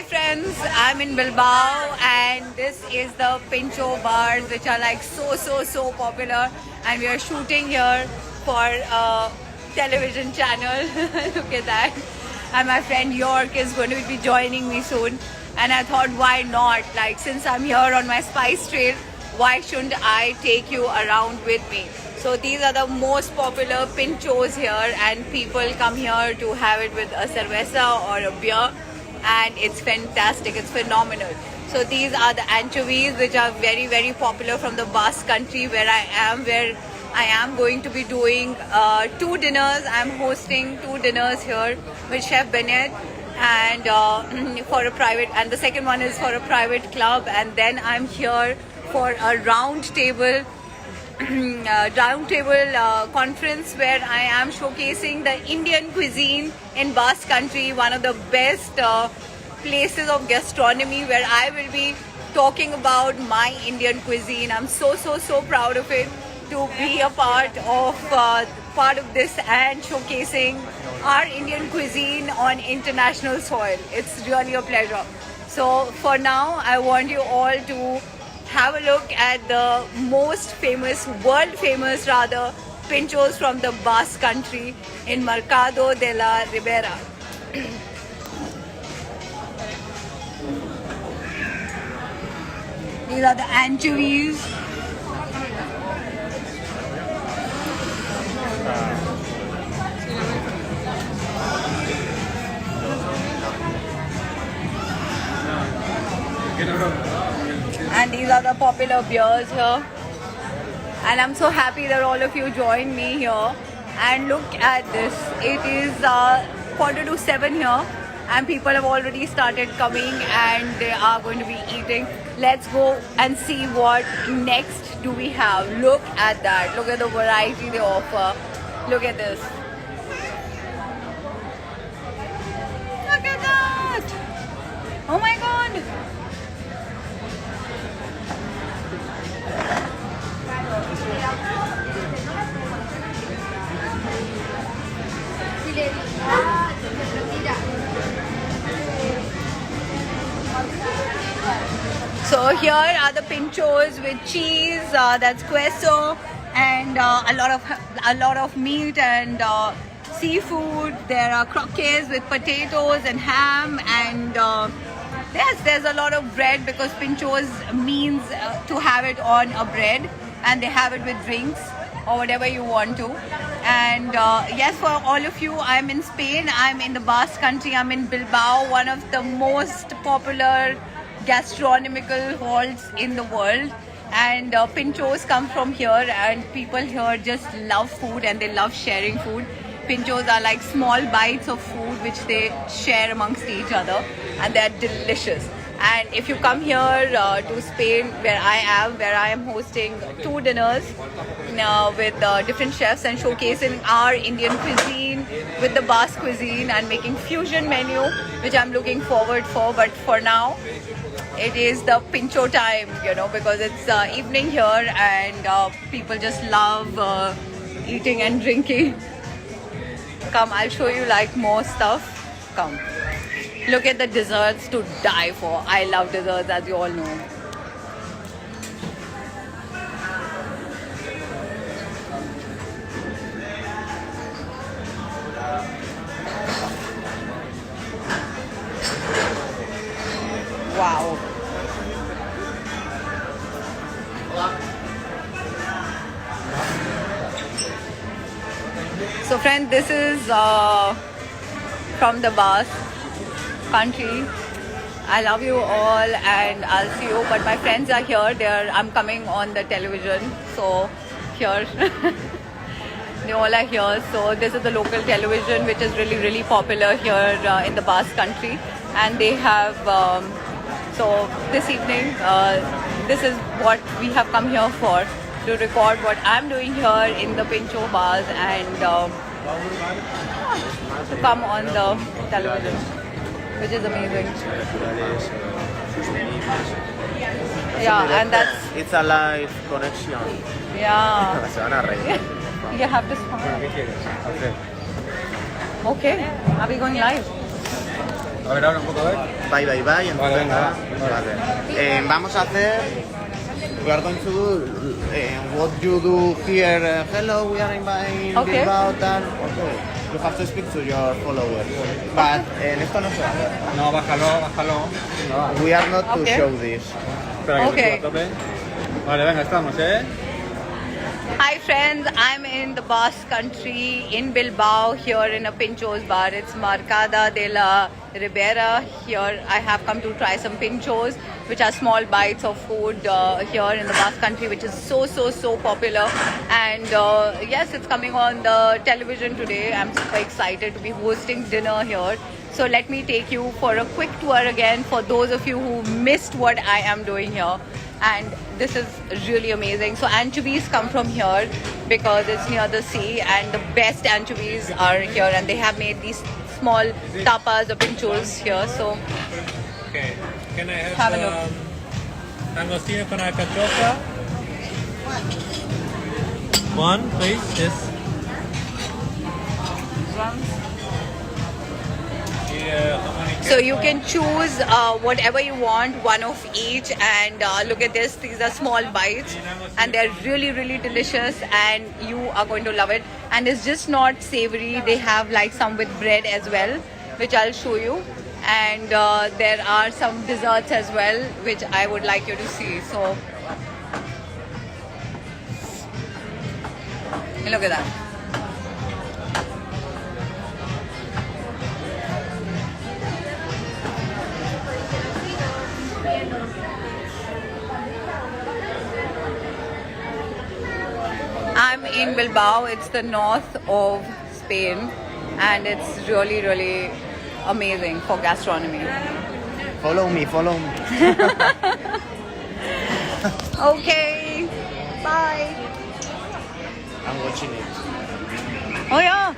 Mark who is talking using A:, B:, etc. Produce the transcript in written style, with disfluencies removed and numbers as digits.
A: friends, I'm in Bilbao and this is the Pincho bars which are like so popular, and we are shooting here for a television channel. Look at that. And my friend York is going to be joining me soon, and I thought why not, like since I'm here on my spice trail, why shouldn't I take you around with me? So these are the most popular pinchos here, and people come here to have it with a cerveza or a beer, and it's fantastic, it's phenomenal. So these are the anchovies which are very popular from the Basque country where I am going to be doing two dinners. I'm hosting two dinners here with Chef Bennett, and for a private, and the second one is for a private club, and then I'm here for a round table conference where I am showcasing the Indian cuisine in Basque country, one of the best places of gastronomy where I will be talking about my Indian cuisine. I'm so proud of it to be a part of this and showcasing our Indian cuisine on international soil. It's really a pleasure. So for now, I want you all to have a look at the most famous, world famous rather, pinchos from the Basque country in Mercado de la Ribera. These are the anchovies. And these are the popular beers here, and I'm so happy that all of you joined me here. And look at this, it is 6:45 here, and people have already started coming and they are going to be eating. Let's go and see what next do we have. Look at that, look at the variety they offer. Look at this, look at that, oh my god. So here are the pinchos with cheese, that's queso, and a lot of meat and seafood. There are croquettes with potatoes and ham, and yes, there's a lot of bread because pinchos means to have it on a bread, and they have it with drinks or whatever you want to. And yes, for all of you, I'm in Spain, I'm in the Basque country, I'm in Bilbao, one of the most popular gastronomical halls in the world, and pinchos come from here, and people here just love food and they love sharing food. Pinchos are like small bites of food which they share amongst each other, and they're delicious. And if you come here to Spain, where I am hosting two dinners with different chefs and showcasing our Indian cuisine with the Basque cuisine and making fusion menu, which I'm looking forward for. But for now, it is the pincho time, you know, because it's evening here, and people just love eating and drinking. Come, I'll show you like more stuff. Come. Look at the desserts to die for. I love desserts, as you all know. Wow. So friend, this is from the Basque country. I love you all and I'll see you, but my friends are here. I'm coming on the television, so here they all are here. So this is the local television which is really popular here in the Basque country, and they have so this evening this is what we have come here for, to record what I'm doing here in the Pincho bars, and to come on the television, which is amazing. Yeah, and
B: it's a live connection.
A: Yeah.
B: Se van a reír.
A: You have to smile.
B: Okay.
A: Okay, are we going live?
C: A ver, ahora un poco, a ver.
B: Bye, bye, bye. Entonces,
C: Vale, venga,
B: nada,
C: vale.
B: vale. Vamos a hacer... We are going to do what you do here. Hello, we are in
A: Okay.
B: Bilbao. Tal. Okay. You have to speak to your followers. But esto no se hace.
C: No, bájalo, bájalo. No, va.
B: We are not to
A: Okay.
B: show this.
C: Espera que
A: Okay.
C: me suba a tope. Vale, venga, estamos, ¿eh?
A: Hi friends, I'm in the Basque country in Bilbao here in a Pinchos bar. It's Mercado de la Ribera. Here I have come to try some pinchos, which are small bites of food here in the Basque country, which is so popular. And yes, it's coming on the television today. I'm super excited to be hosting dinner here. So let me take you for a quick tour again for those of you who missed what I am doing here. And this is really amazing. So anchovies come from here because it's near the sea, and the best anchovies are here, and they have made these small tapas or pinchos here. So
D: Okay. Can I
A: Have a look.
D: Langostino con alcachofa? One, please. Yes.
A: So you can choose whatever you want, one of each, and look at this. These are small bites, and they're really delicious, and you are going to love it. And it's just not savory. They have like some with bread as well, which I'll show you. And there are some desserts as well, which I would like you to see. So look at that. I'm in Bilbao. It's the north of Spain, and it's really amazing for gastronomy.
B: Follow me, follow me.
A: Okay, bye.
B: I'm watching it.
A: Oh yeah.